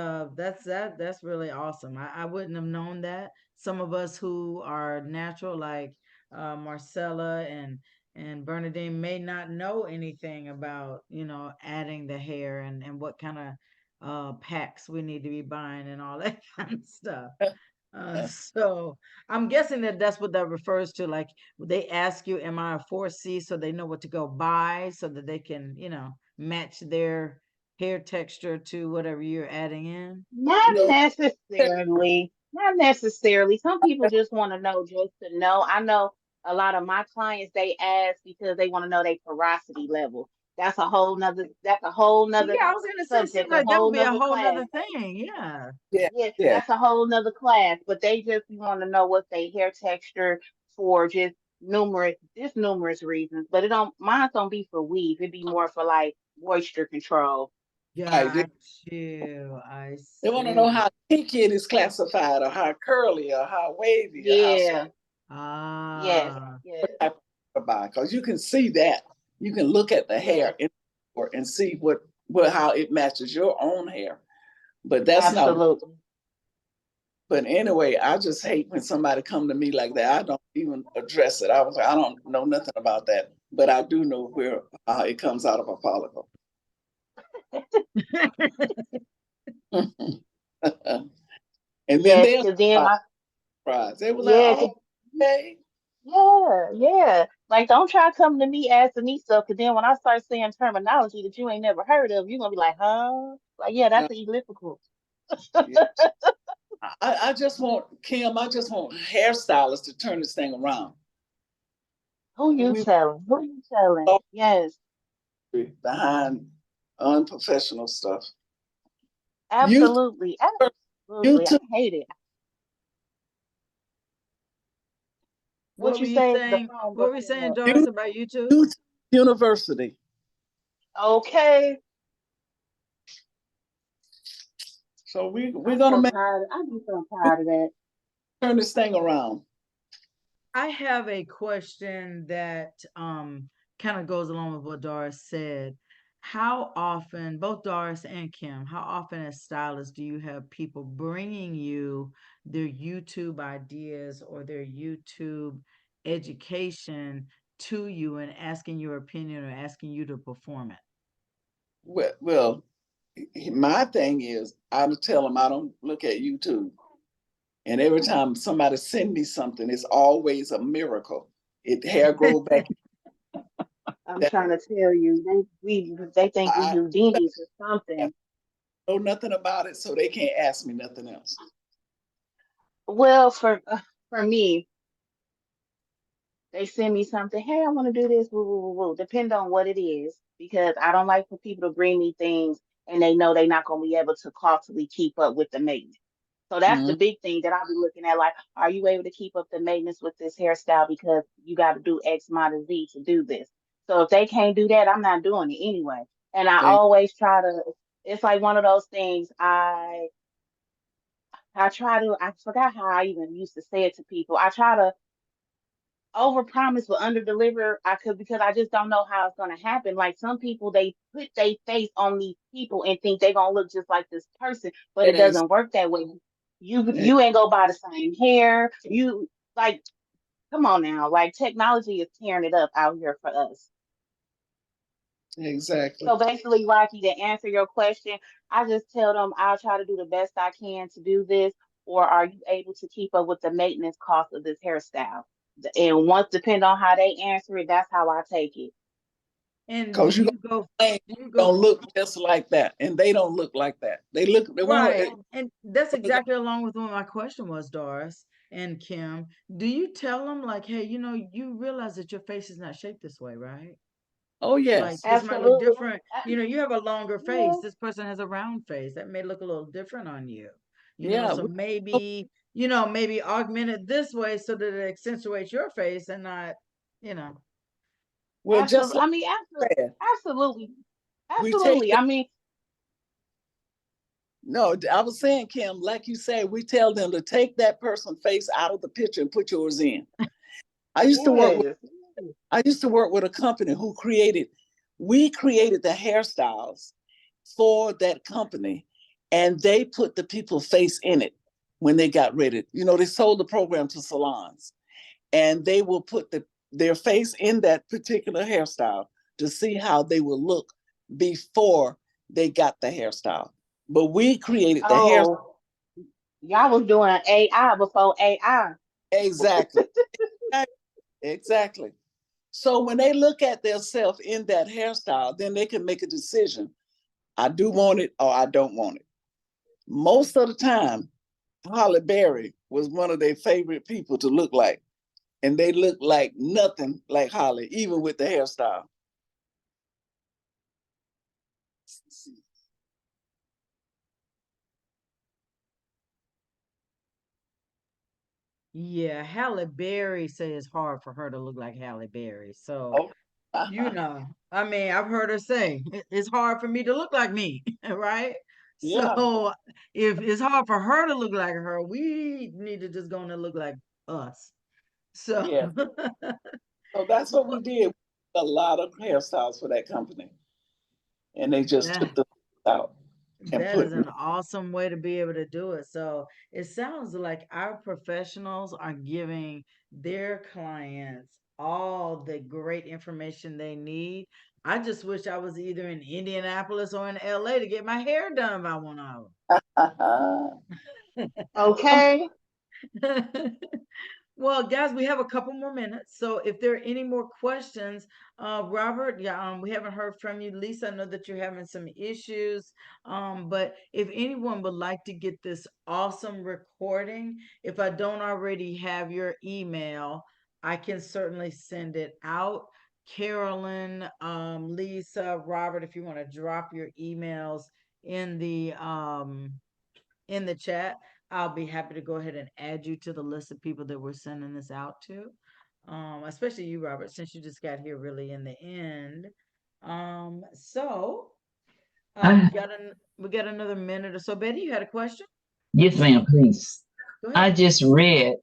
really awesome. I wouldn't have known that. Some of us who are natural, like Marcella and Bernadine, may not know anything about adding the hair and what kind of packs we need to be buying and all that kind of stuff. So I'm guessing that that's what that refers to. Like they ask you, am I a 4C? So they know what to go buy so that they can, match their hair texture to whatever you're adding in. Not no, necessarily. Not necessarily. Some people just want to know just to know. I know a lot of my clients they ask because they want to know their porosity level. That's a whole nother Yeah, I was gonna say, seems subject, a like that would whole be a nother whole class. nother thing. Yeah. yeah, Yeah, yeah, that's a whole nother class. But they just want to know what their hair texture for just numerous reasons, but mine don't be for weave. It'd be more for like moisture control. Right. Got you. I They want to know see. how kinky it is classified, or how curly, or how wavy, or how Yeah, yes, Ah, yes, type of because you can see that. You can look at the yes, hair and see what how it matches your own hair. But that's not. absolutely. But anyway, I just hate when somebody come to me like that. I don't even address it. I was like, I don't know nothing about that, but I do know where it comes out of a follicle. And then Yes, they're because then my surprised. They were like, yeah, "Oh, okay." yeah, yeah. Like, don't try coming to me asking me stuff, because then when I start saying terminology that you ain't never heard of, you're gonna be like, huh? Like, yeah, No, that's elliptical. yeah. I just want Kim. I just want hairstylists to turn this thing around. Who you We telling? Who you telling? are Yes, behind unprofessional stuff. You absolutely, absolutely. I YouTube, hate it. What what were you you say? The saying? phone What were you breaking saying, up. Doris, about YouTube? YouTube University. Okay. So we're gonna I be so tired of that. turn this thing around. I have a question that kind of goes along with what Doris said. How often, both Doris and Kim, how often as stylists do you have people bringing you their YouTube ideas or their YouTube education to you and asking your opinion or asking you to perform it? Well, my thing is, I would tell them I don't look at YouTube, and every time somebody send me something, it's always a miracle. It hair grow back. I'm That trying to tell you, they think we I Houdinis or I something. know nothing about it, so they can't ask me nothing else. Well, for me, they send me something. Hey, I want to do this. Woo, woo, woo, woo. Depend on what it is, because I don't like for people to bring me things and they know they're not going to be able to constantly keep up with the maintenance. So that's the Mhm. big thing that I'll be looking at. Like, are you able to keep up the maintenance with this hairstyle? Because you got to do X, Y, and Z to do this. So if they can't do that, I'm not doing it anyway. And I They- always try to. It's like one of those things. I try to. I forgot how I even used to say it to people. I try to overpromise but underdeliver. I could, because I just don't know how it's gonna happen. Like, some people, they put their face on these people and think they're gonna look just like this person, but it ex- doesn't work that way. You ain't go buy the same hair. Like, come on now. Like, technology is tearing it up out here for us. exactly. So basically, Rocky, to answer your question, I just tell them I'll try to do the best I can to do this, or are you able to keep up with the maintenance cost of this hairstyle? And once, depend on how they answer it, that's how I take it. And Because you do you go don't look just like that, and they don't look like that. They want right? to. And that's exactly along with what my question was, Doris and Kim. Do you tell them like, hey, you realize that your face is not shaped this way, right? Oh Like yes, this might look Absolutely. different. You have a longer face. Yeah. This person has a round face. That may look a little different on you. yeah. So maybe, maybe augment it this way so that it accentuates your face and not, you know. Well, just Absolutely. like I mean, I said, absolutely. we take Absolutely. I mean, no. I was saying, Kim, like you said, we tell them to take that person's face out of the picture and put yours in. I used to work with yes. I used to work with a company we created the hairstyles for that company, and they put the people's face in it when they got ready. They sold the program to salons, and they will put their face in that particular hairstyle to see how they will look before they got the hairstyle. But we created the hair Oh, y'all was doing AI before AI. exactly, exactly. So when they look at themselves in that hairstyle, then they can make a decision. I do want it or I don't want it. Most of the time, Holly Berry was one of their favorite people to look like. And they look like nothing like Holly, even with the hairstyle. Yeah, Halle Berry say it's hard for her to look like Halle Berry. So, Oh. I mean, I've heard her say it's hard for me to look like me, right? Yeah, So, if it's hard for her to look like her, we need to just go on and look like us. So, yeah. So that's what we did. A lot of hairstyles for that company. And they just that took the out and that put is an awesome way to be able to do it. So, it sounds like our professionals are giving their clients all the great information they need. I just wish I was either in Indianapolis or in LA to get my hair done by one of Okay. them. Well, guys, we have a couple more minutes. So if there are any more questions, Robert, yeah, we haven't heard from you. Lisa, I know that you're having some issues. But if anyone would like to get this awesome recording, if I don't already have your email, I can certainly send it out. Carolyn, Lisa, Robert, if you want to drop your emails in the chat, I'll be happy to go ahead and add you to the list of people that we're sending this out to. Especially you, Robert, since you just got here really in the end. So I, we got another minute or so. Betty, you had a question? yes, ma'am, please. Go I ahead. just read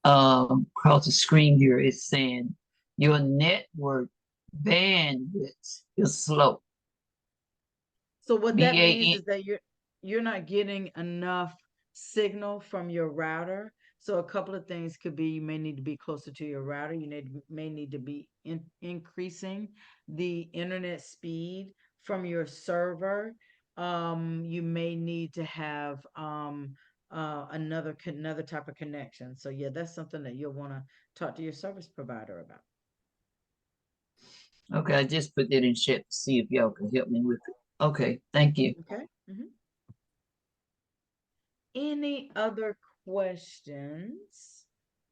across the screen here, it's saying your network bandwidth is slow. So what that means BAN. is that you're not getting enough signal from your router. So a couple of things could be you may need to be closer to your router. May need to be increasing the internet speed from your server. You may need to have another type of connection. So yeah, that's something that you'll want to talk to your service provider about. Okay, I just put that in chat to see if y'all can help me with it. Okay, thank you. Okay. Any other questions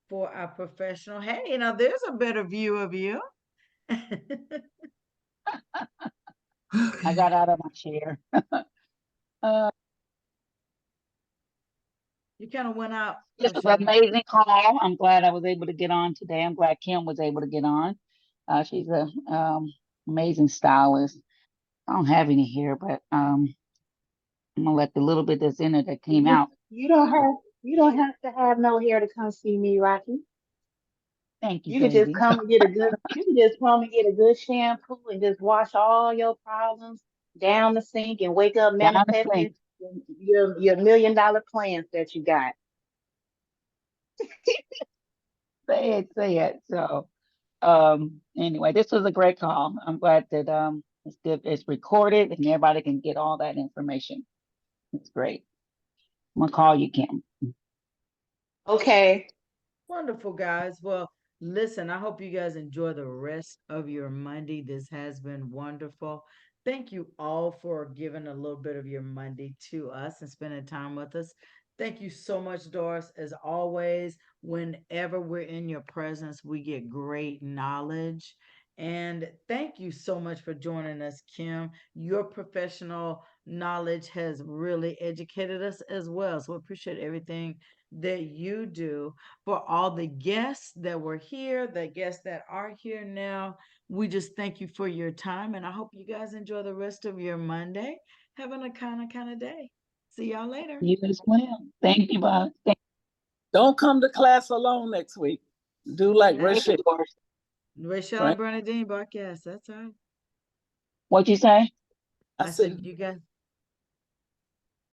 for our professional? Hey, now there's a better view of you. I got out of my chair. You kind of went out. This was an amazing call. I'm glad I was able to get on today. I'm glad Kim was able to get on. She's a amazing stylist. I don't have any here, but I'm gonna let the little bit that's in it that came out. You don't have to have no hair to come see me, Rocky. Thank you, You can just baby. come and get a good you can just come and get a good shampoo and just wash all your problems down the sink and wake up Down the sink. manifesting your $1 million plans that you got. Say it. So anyway, this was a great call. I'm glad that it's recorded and everybody can get all that information. It's great. I'm gonna call you, Kim. Okay. Wonderful, guys. Well, listen, I hope you guys enjoy the rest of your Monday. This has been wonderful. Thank you all for giving a little bit of your Monday to us and spending time with us. Thank you so much, Doris. As always, whenever we're in your presence, we get great knowledge. And thank you so much for joining us, Kim. Your professional knowledge has really educated us as well. So we appreciate everything that you do. For all the guests that were here, the guests that are here now, we just thank you for your time, and I hope you guys enjoy the rest of your Monday. Having a kind of day. See y'all later. You as well. Thank you, Bob. Don't come to class alone next week. Do like Thank you, Rachel, Doris. Rachel right? and Bernadine podcast. That's right. What'd you say? I I said, said you guys